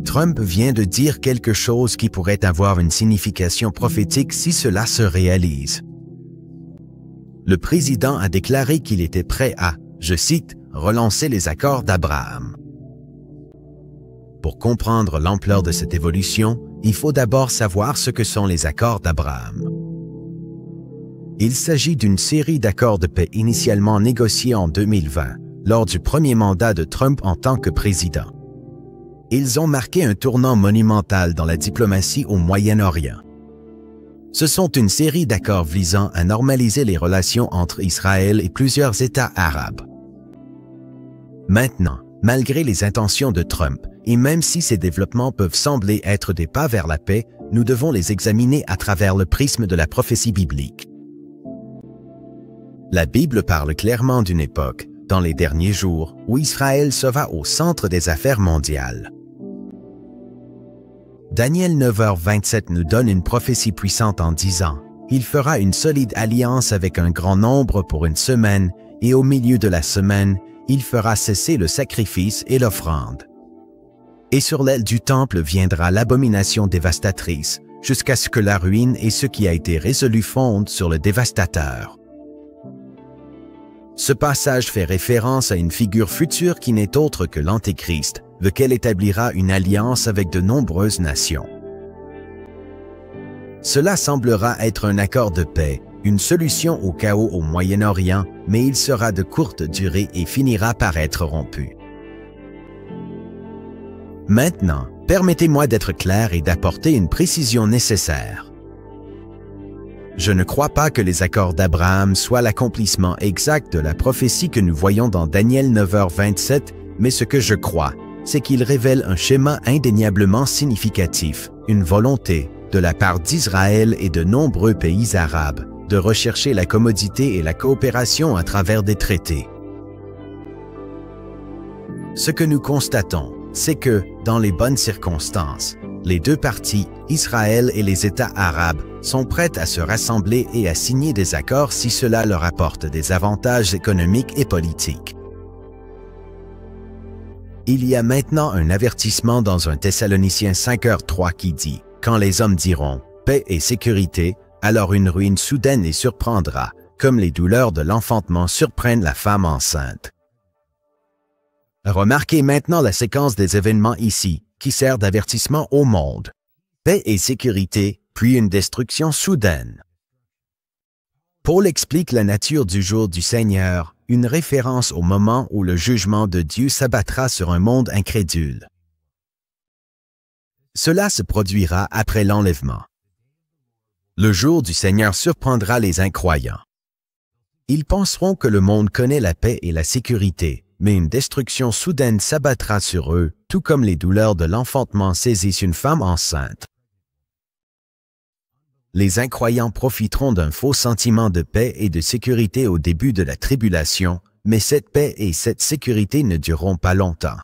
Trump vient de dire quelque chose qui pourrait avoir une signification prophétique si cela se réalise. Le président a déclaré qu'il était prêt à, je cite, « relancer les accords d'Abraham ». Pour comprendre l'ampleur de cette évolution, il faut d'abord savoir ce que sont les accords d'Abraham. Il s'agit d'une série d'accords de paix initialement négociés en 2020, lors du premier mandat de Trump en tant que président. Ils ont marqué un tournant monumental dans la diplomatie au Moyen-Orient. Ce sont une série d'accords visant à normaliser les relations entre Israël et plusieurs États arabes. Maintenant, malgré les intentions de Trump, et même si ces développements peuvent sembler être des pas vers la paix, nous devons les examiner à travers le prisme de la prophétie biblique. La Bible parle clairement d'une époque, dans les derniers jours, où Israël sera au centre des affaires mondiales. Daniel 9h27 nous donne une prophétie puissante en disant « Il fera une solide alliance avec un grand nombre pour une semaine, et au milieu de la semaine, il fera cesser le sacrifice et l'offrande. Et sur l'aile du temple viendra l'abomination dévastatrice, jusqu'à ce que la ruine et ce qui a été résolu fondent sur le dévastateur. » Ce passage fait référence à une figure future qui n'est autre que l'Antéchrist, lequel établira une alliance avec de nombreuses nations. Cela semblera être un accord de paix, une solution au chaos au Moyen-Orient, mais il sera de courte durée et finira par être rompu. Maintenant, permettez-moi d'être clair et d'apporter une précision nécessaire. Je ne crois pas que les accords d'Abraham soient l'accomplissement exact de la prophétie que nous voyons dans Daniel 9h27, mais ce que je crois, c'est qu'ils révèlent un schéma indéniablement significatif, une volonté, de la part d'Israël et de nombreux pays arabes, de rechercher la commodité et la coopération à travers des traités. Ce que nous constatons, c'est que, dans les bonnes circonstances, les deux parties, Israël et les États arabes, sont prêtes à se rassembler et à signer des accords si cela leur apporte des avantages économiques et politiques. Il y a maintenant un avertissement dans 1 Thessaloniciens 5h3 qui dit « Quand les hommes diront « paix et sécurité », alors une ruine soudaine les surprendra, comme les douleurs de l'enfantement surprennent la femme enceinte. » Remarquez maintenant la séquence des événements ici, qui sert d'avertissement au monde. Paix et sécurité, puis une destruction soudaine. Paul explique la nature du jour du Seigneur, une référence au moment où le jugement de Dieu s'abattra sur un monde incrédule. Cela se produira après l'enlèvement. Le jour du Seigneur surprendra les incroyants. Ils penseront que le monde connaît la paix et la sécurité, mais une destruction soudaine s'abattra sur eux, tout comme les douleurs de l'enfantement saisissent une femme enceinte. Les incroyants profiteront d'un faux sentiment de paix et de sécurité au début de la tribulation, mais cette paix et cette sécurité ne dureront pas longtemps.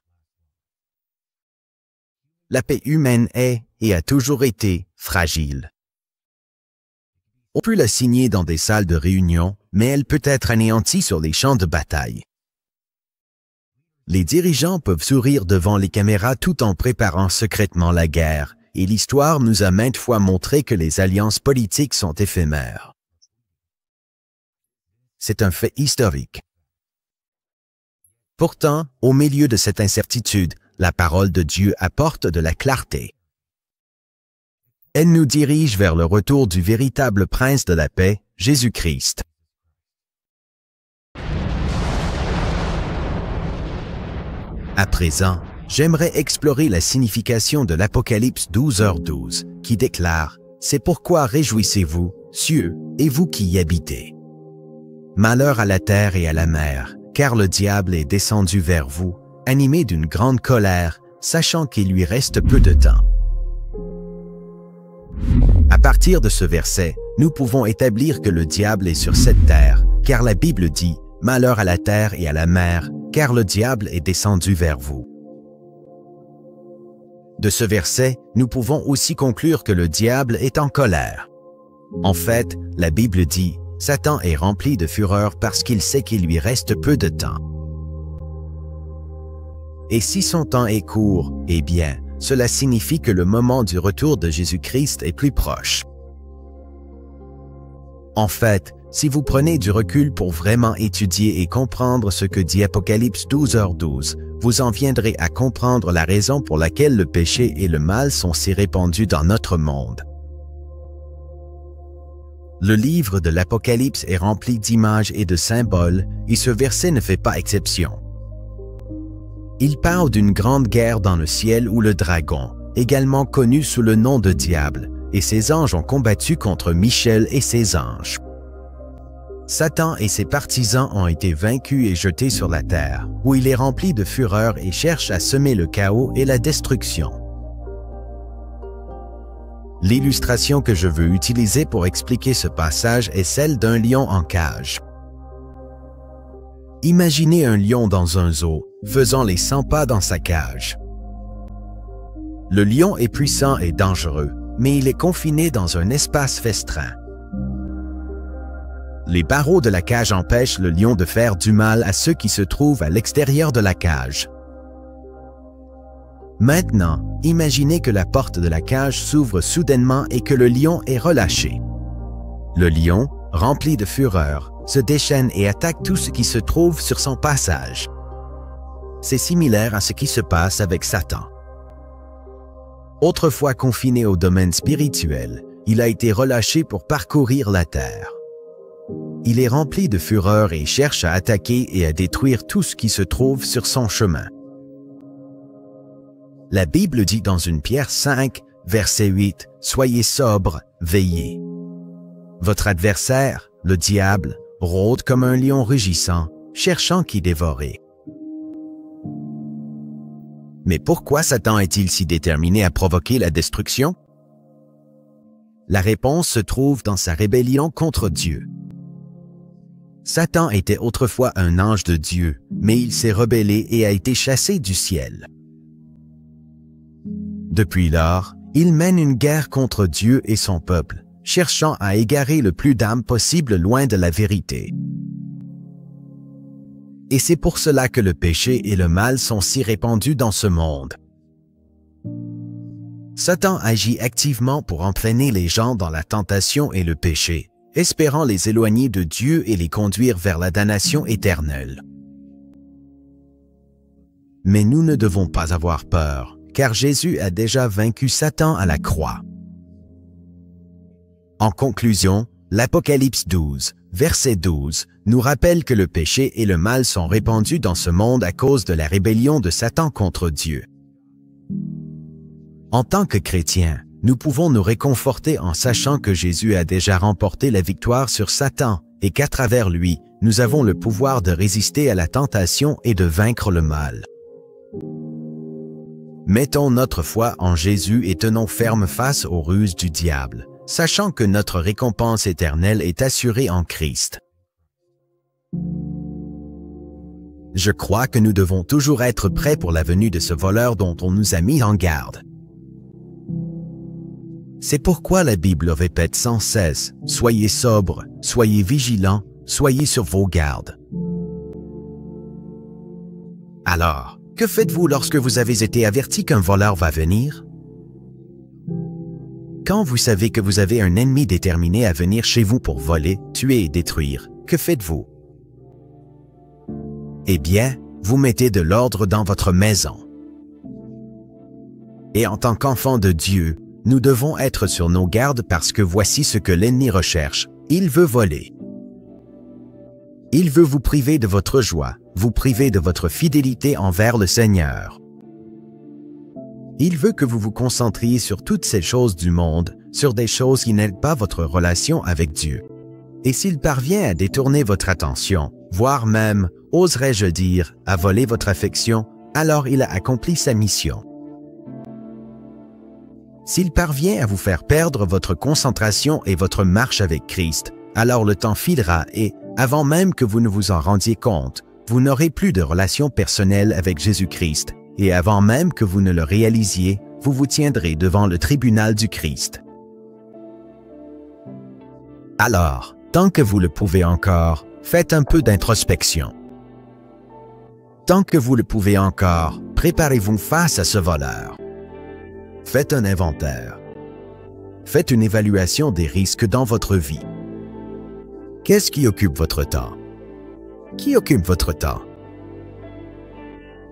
La paix humaine est, et a toujours été, fragile. On peut la signer dans des salles de réunion, mais elle peut être anéantie sur les champs de bataille. Les dirigeants peuvent sourire devant les caméras tout en préparant secrètement la guerre, et l'histoire nous a maintes fois montré que les alliances politiques sont éphémères. C'est un fait historique. Pourtant, au milieu de cette incertitude, la parole de Dieu apporte de la clarté. Elle nous dirige vers le retour du véritable prince de la paix, Jésus-Christ. À présent, j'aimerais explorer la signification de l'Apocalypse 12h12, qui déclare « C'est pourquoi réjouissez-vous, cieux, et vous qui y habitez. Malheur à la terre et à la mer, car le diable est descendu vers vous, animé d'une grande colère, sachant qu'il lui reste peu de temps. » À partir de ce verset, nous pouvons établir que le diable est sur cette terre, car la Bible dit « Malheur à la terre et à la mer, car le diable est descendu vers vous. » De ce verset, nous pouvons aussi conclure que le diable est en colère. En fait, la Bible dit « Satan est rempli de fureur parce qu'il sait qu'il lui reste peu de temps. » Et si son temps est court, eh bien, cela signifie que le moment du retour de Jésus-Christ est plus proche. En fait, si vous prenez du recul pour vraiment étudier et comprendre ce que dit Apocalypse 12h12, vous en viendrez à comprendre la raison pour laquelle le péché et le mal sont si répandus dans notre monde. Le livre de l'Apocalypse est rempli d'images et de symboles, et ce verset ne fait pas exception. Il parle d'une grande guerre dans le ciel où le dragon, également connu sous le nom de diable, et ses anges ont combattu contre Michel et ses anges. Satan et ses partisans ont été vaincus et jetés sur la terre, où il est rempli de fureur et cherche à semer le chaos et la destruction. L'illustration que je veux utiliser pour expliquer ce passage est celle d'un lion en cage. Imaginez un lion dans un zoo, faisant les 100 pas dans sa cage. Le lion est puissant et dangereux, mais il est confiné dans un espace restreint. Les barreaux de la cage empêchent le lion de faire du mal à ceux qui se trouvent à l'extérieur de la cage. Maintenant, imaginez que la porte de la cage s'ouvre soudainement et que le lion est relâché. Le lion, rempli de fureur, se déchaîne et attaque tout ce qui se trouve sur son passage. C'est similaire à ce qui se passe avec Satan. Autrefois confiné au domaine spirituel, il a été relâché pour parcourir la terre. Il est rempli de fureur et cherche à attaquer et à détruire tout ce qui se trouve sur son chemin. La Bible dit dans 1 Pierre 5, verset 8, « Soyez sobres, veillez. Votre adversaire, le diable, rôde comme un lion rugissant, cherchant qui dévorer. » Mais pourquoi Satan est-il si déterminé à provoquer la destruction? La réponse se trouve dans sa rébellion contre Dieu. Satan était autrefois un ange de Dieu, mais il s'est rebellé et a été chassé du ciel. Depuis lors, il mène une guerre contre Dieu et son peuple, cherchant à égarer le plus d'âmes possible loin de la vérité. Et c'est pour cela que le péché et le mal sont si répandus dans ce monde. Satan agit activement pour entraîner les gens dans la tentation et le péché, espérant les éloigner de Dieu et les conduire vers la damnation éternelle. Mais nous ne devons pas avoir peur, car Jésus a déjà vaincu Satan à la croix. En conclusion, l'Apocalypse 12, verset 12, nous rappelle que le péché et le mal sont répandus dans ce monde à cause de la rébellion de Satan contre Dieu. En tant que chrétiens, nous pouvons nous réconforter en sachant que Jésus a déjà remporté la victoire sur Satan et qu'à travers lui, nous avons le pouvoir de résister à la tentation et de vaincre le mal. Mettons notre foi en Jésus et tenons ferme face aux ruses du diable, sachant que notre récompense éternelle est assurée en Christ. Je crois que nous devons toujours être prêts pour la venue de ce voleur dont on nous a mis en garde. C'est pourquoi la Bible répète sans cesse « Soyez sobres, soyez vigilants, soyez sur vos gardes ». Alors, que faites-vous lorsque vous avez été averti qu'un voleur va venir? Quand vous savez que vous avez un ennemi déterminé à venir chez vous pour voler, tuer et détruire, que faites-vous? Eh bien, vous mettez de l'ordre dans votre maison. Et en tant qu'enfants de Dieu, nous devons être sur nos gardes parce que voici ce que l'ennemi recherche. Il veut voler. Il veut vous priver de votre joie, vous priver de votre fidélité envers le Seigneur. Il veut que vous vous concentriez sur toutes ces choses du monde, sur des choses qui n'aident pas votre relation avec Dieu. Et s'il parvient à détourner votre attention, voire même, oserais-je dire, à voler votre affection, alors il a accompli sa mission. S'il parvient à vous faire perdre votre concentration et votre marche avec Christ, alors le temps filera et, avant même que vous ne vous en rendiez compte, vous n'aurez plus de relation personnelle avec Jésus-Christ, et avant même que vous ne le réalisiez, vous vous tiendrez devant le tribunal du Christ. Alors, tant que vous le pouvez encore, faites un peu d'introspection. Tant que vous le pouvez encore, préparez-vous face à ce voleur. Faites un inventaire. Faites une évaluation des risques dans votre vie. Qu'est-ce qui occupe votre temps? Qui occupe votre temps?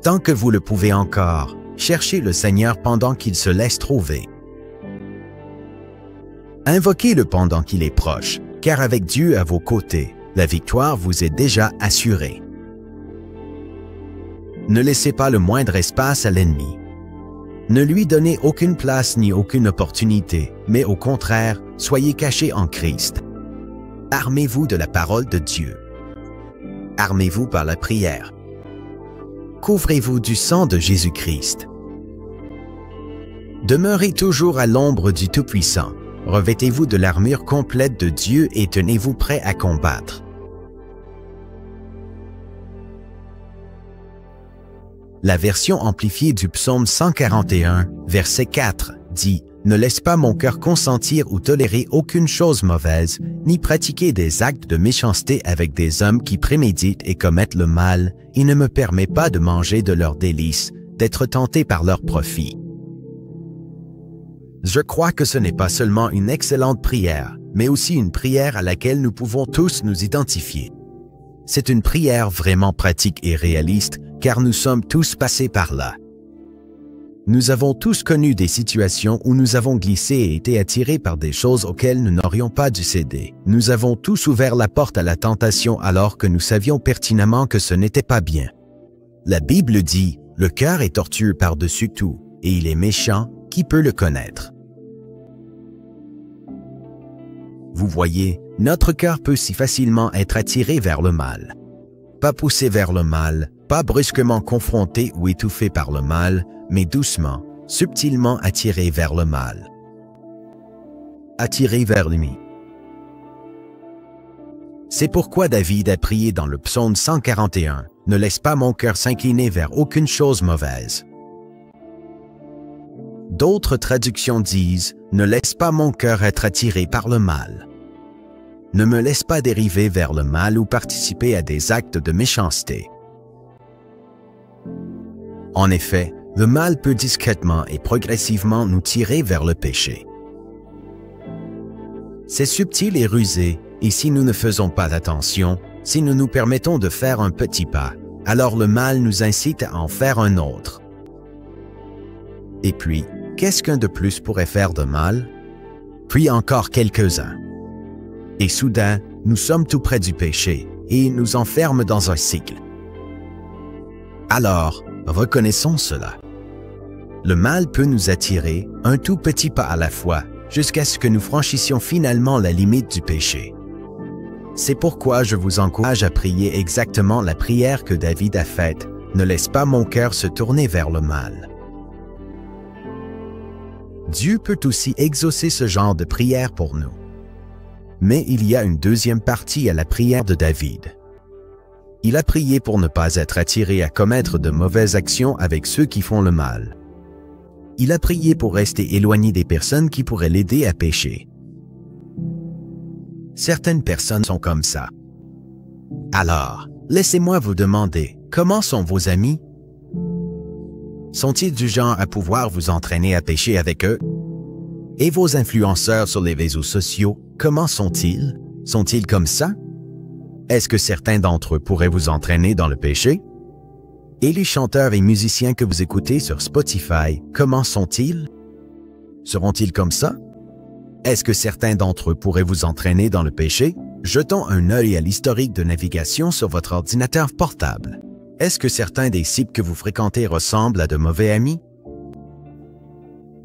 Tant que vous le pouvez encore, cherchez le Seigneur pendant qu'il se laisse trouver. Invoquez-le pendant qu'il est proche, car avec Dieu à vos côtés, la victoire vous est déjà assurée. Ne laissez pas le moindre espace à l'ennemi. Ne lui donnez aucune place ni aucune opportunité, mais au contraire, soyez cachés en Christ. Armez-vous de la parole de Dieu. Armez-vous par la prière. Couvrez-vous du sang de Jésus-Christ. Demeurez toujours à l'ombre du Tout-Puissant. Revêtez-vous de l'armure complète de Dieu et tenez-vous prêt à combattre. La version amplifiée du psaume 141, verset 4, dit « Ne laisse pas mon cœur consentir ou tolérer aucune chose mauvaise, ni pratiquer des actes de méchanceté avec des hommes qui préméditent et commettent le mal, et ne me permet pas de manger de leurs délices, d'être tenté par leur profit. » Je crois que ce n'est pas seulement une excellente prière, mais aussi une prière à laquelle nous pouvons tous nous identifier. C'est une prière vraiment pratique et réaliste, car nous sommes tous passés par là. Nous avons tous connu des situations où nous avons glissé et été attirés par des choses auxquelles nous n'aurions pas dû céder. Nous avons tous ouvert la porte à la tentation alors que nous savions pertinemment que ce n'était pas bien. La Bible dit « Le cœur est tortueux par-dessus tout, et il est méchant, qui peut le connaître? » Vous voyez, notre cœur peut si facilement être attiré vers le mal. Pas poussé vers le mal, pas brusquement confronté ou étouffé par le mal, mais doucement, subtilement attiré vers le mal. Attiré vers lui. C'est pourquoi David a prié dans le psaume 141, « Ne laisse pas mon cœur s'incliner vers aucune chose mauvaise. » D'autres traductions disent « Ne laisse pas mon cœur être attiré par le mal. » Ne me laisse pas dériver vers le mal ou participer à des actes de méchanceté. En effet, le mal peut discrètement et progressivement nous tirer vers le péché. C'est subtil et rusé, et si nous ne faisons pas attention, si nous nous permettons de faire un petit pas, alors le mal nous incite à en faire un autre. Et puis, qu'est-ce qu'un de plus pourrait faire de mal? Puis encore quelques-uns. Et soudain, nous sommes tout près du péché, et il nous enferme dans un cycle. Alors, reconnaissons cela. Le mal peut nous attirer, un tout petit pas à la fois, jusqu'à ce que nous franchissions finalement la limite du péché. C'est pourquoi je vous encourage à prier exactement la prière que David a faite, « Ne laisse pas mon cœur se tourner vers le mal. » Dieu peut aussi exaucer ce genre de prière pour nous. Mais il y a une deuxième partie à la prière de David. Il a prié pour ne pas être attiré à commettre de mauvaises actions avec ceux qui font le mal. Il a prié pour rester éloigné des personnes qui pourraient l'aider à pécher. Certaines personnes sont comme ça. Alors, laissez-moi vous demander, comment sont vos amis? Sont-ils du genre à pouvoir vous entraîner à pécher avec eux? Et vos influenceurs sur les réseaux sociaux, comment sont-ils? Sont-ils comme ça? Est-ce que certains d'entre eux pourraient vous entraîner dans le péché? Et les chanteurs et musiciens que vous écoutez sur Spotify, comment sont-ils? Seront-ils comme ça? Est-ce que certains d'entre eux pourraient vous entraîner dans le péché? Jetons un œil à l'historique de navigation sur votre ordinateur portable. Est-ce que certains des sites que vous fréquentez ressemblent à de mauvais amis?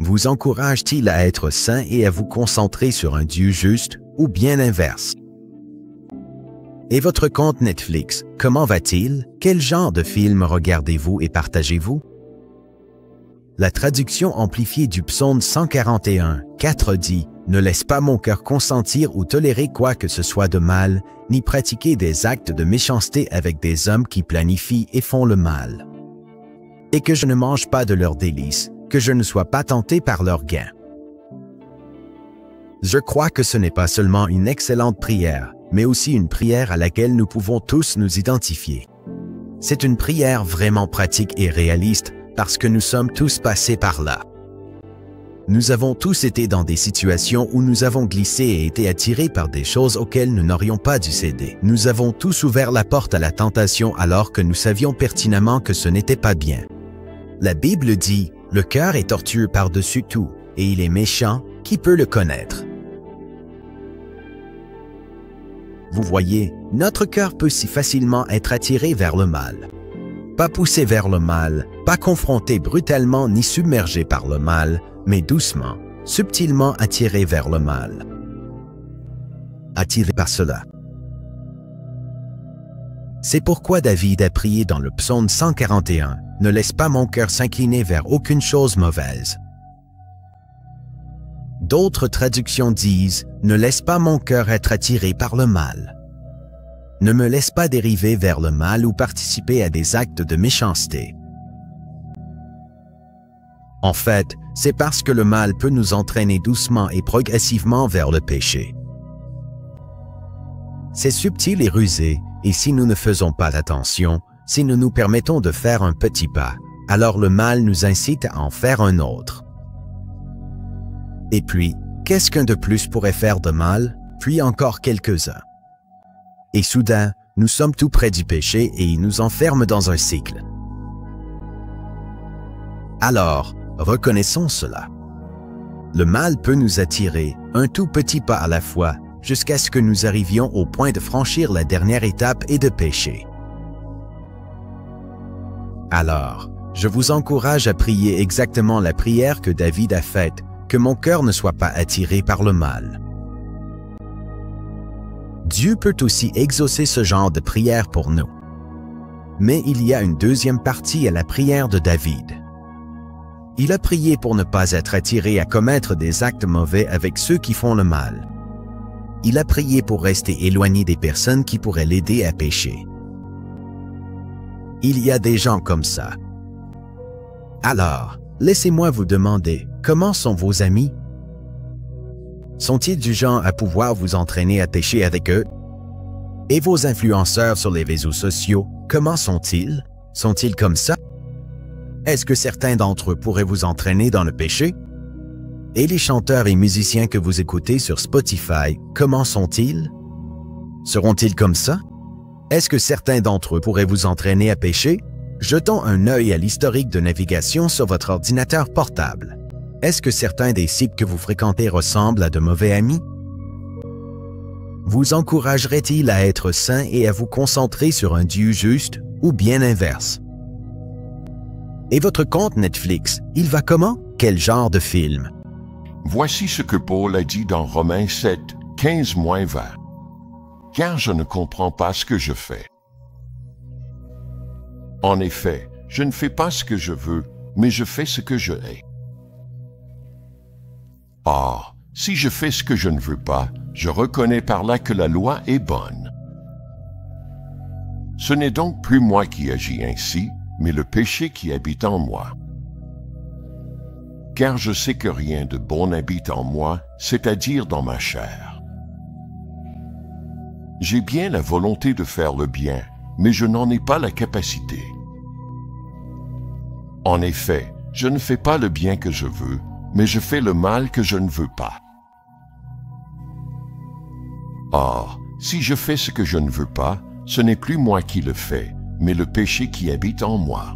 Vous encourage-t-il à être saint et à vous concentrer sur un Dieu juste ou bien l'inverse? Et votre compte Netflix, comment va-t-il? Quel genre de films regardez-vous et partagez-vous? La traduction amplifiée du psaume 141, 4 dit « Ne laisse pas mon cœur consentir ou tolérer quoi que ce soit de mal, ni pratiquer des actes de méchanceté avec des hommes qui planifient et font le mal. Et que je ne mange pas de leurs délices, que je ne sois pas tenté par leurs gains. » Je crois que ce n'est pas seulement une excellente prière, mais aussi une prière à laquelle nous pouvons tous nous identifier. C'est une prière vraiment pratique et réaliste parce que nous sommes tous passés par là. Nous avons tous été dans des situations où nous avons glissé et été attirés par des choses auxquelles nous n'aurions pas dû céder. Nous avons tous ouvert la porte à la tentation alors que nous savions pertinemment que ce n'était pas bien. La Bible dit « Le cœur est tortueux par-dessus tout, et il est méchant, qui peut le connaître? » Vous voyez, notre cœur peut si facilement être attiré vers le mal. Pas poussé vers le mal, pas confronté brutalement ni submergé par le mal, mais doucement, subtilement attiré vers le mal. Attiré par cela. C'est pourquoi David a prié dans le psaume 141, « Ne laisse pas mon cœur s'incliner vers aucune chose mauvaise. » D'autres traductions disent « Ne laisse pas mon cœur être attiré par le mal. » Ne me laisse pas dériver vers le mal ou participer à des actes de méchanceté. En fait, c'est parce que le mal peut nous entraîner doucement et progressivement vers le péché. C'est subtil et rusé, et si nous ne faisons pas attention, si nous nous permettons de faire un petit pas, alors le mal nous incite à en faire un autre. Et puis, qu'est-ce qu'un de plus pourrait faire de mal, puis encore quelques-uns? Et soudain, nous sommes tout près du péché et il nous enferme dans un cycle. Alors, reconnaissons cela. Le mal peut nous attirer, un tout petit pas à la fois, jusqu'à ce que nous arrivions au point de franchir la dernière étape et de pécher. Alors, je vous encourage à prier exactement la prière que David a faite, que mon cœur ne soit pas attiré par le mal. Dieu peut aussi exaucer ce genre de prière pour nous. Mais il y a une deuxième partie à la prière de David. Il a prié pour ne pas être attiré à commettre des actes mauvais avec ceux qui font le mal. Il a prié pour rester éloigné des personnes qui pourraient l'aider à pécher. Il y a des gens comme ça. Alors, laissez-moi vous demander, comment sont vos amis? Sont-ils du genre à pouvoir vous entraîner à pécher avec eux? Et vos influenceurs sur les réseaux sociaux, comment sont-ils? Sont-ils comme ça? Est-ce que certains d'entre eux pourraient vous entraîner dans le péché? Et les chanteurs et musiciens que vous écoutez sur Spotify, comment sont-ils? Seront-ils comme ça? Est-ce que certains d'entre eux pourraient vous entraîner à pécher? Jetons un œil à l'historique de navigation sur votre ordinateur portable. Est-ce que certains des sites que vous fréquentez ressemblent à de mauvais amis? Vous encouragerait-il à être saint et à vous concentrer sur un Dieu juste ou bien l'inverse? Et votre compte Netflix, il va comment? Quel genre de film? Voici ce que Paul a dit dans Romains 7, 15-20. « Car je ne comprends pas ce que je fais. En effet, je ne fais pas ce que je veux, mais je fais ce que je hais. Or, si je fais ce que je ne veux pas, je reconnais par là que la loi est bonne. Ce n'est donc plus moi qui agis ainsi, mais le péché qui habite en moi. Car je sais que rien de bon n'habite en moi, c'est-à-dire dans ma chair. J'ai bien la volonté de faire le bien, mais je n'en ai pas la capacité. En effet, je ne fais pas le bien que je veux, mais je fais le mal que je ne veux pas. Or, si je fais ce que je ne veux pas, ce n'est plus moi qui le fais, mais le péché qui habite en moi. »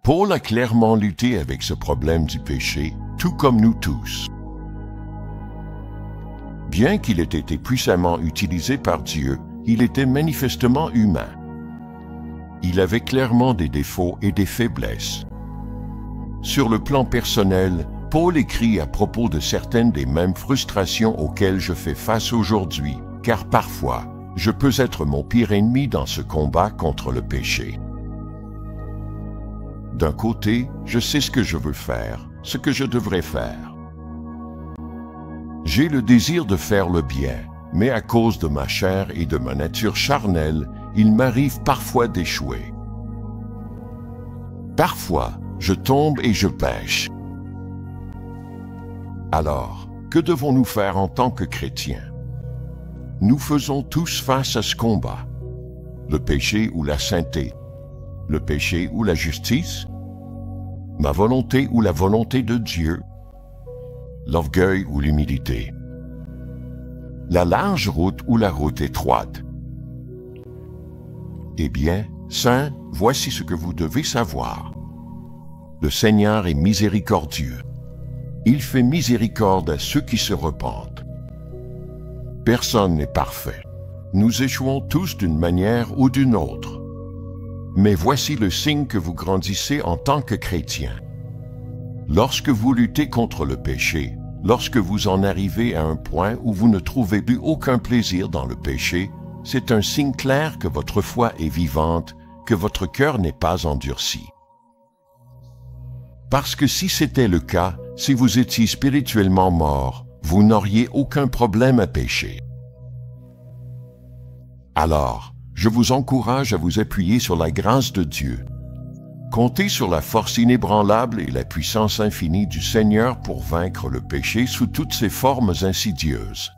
Paul a clairement lutté avec ce problème du péché, tout comme nous tous. Bien qu'il ait été puissamment utilisé par Dieu, il était manifestement humain. Il avait clairement des défauts et des faiblesses. Sur le plan personnel, Paul écrit à propos de certaines des mêmes frustrations auxquelles je fais face aujourd'hui, car parfois, je peux être mon pire ennemi dans ce combat contre le péché. D'un côté, je sais ce que je veux faire, ce que je devrais faire. J'ai le désir de faire le bien, mais à cause de ma chair et de ma nature charnelle, il m'arrive parfois d'échouer. Parfois, je tombe et je pêche. Alors, que devons-nous faire en tant que chrétiens? Nous faisons tous face à ce combat. Le péché ou la sainteté? Le péché ou la justice? ma volonté ou la volonté de Dieu, l'orgueil ou l'humilité, la large route ou la route étroite. Eh bien, saints, voici ce que vous devez savoir. Le Seigneur est miséricordieux. Il fait miséricorde à ceux qui se repentent. Personne n'est parfait. Nous échouons tous d'une manière ou d'une autre. Mais voici le signe que vous grandissez en tant que chrétien. Lorsque vous luttez contre le péché, lorsque vous en arrivez à un point où vous ne trouvez plus aucun plaisir dans le péché, c'est un signe clair que votre foi est vivante, que votre cœur n'est pas endurci. Parce que si c'était le cas, si vous étiez spirituellement mort, vous n'auriez aucun problème à pécher. Alors, je vous encourage à vous appuyer sur la grâce de Dieu. Comptez sur la force inébranlable et la puissance infinie du Seigneur pour vaincre le péché sous toutes ses formes insidieuses.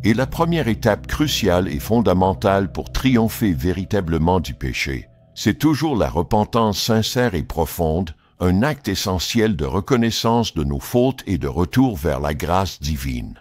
Et la première étape cruciale et fondamentale pour triompher véritablement du péché, c'est toujours la repentance sincère et profonde, un acte essentiel de reconnaissance de nos fautes et de retour vers la grâce divine.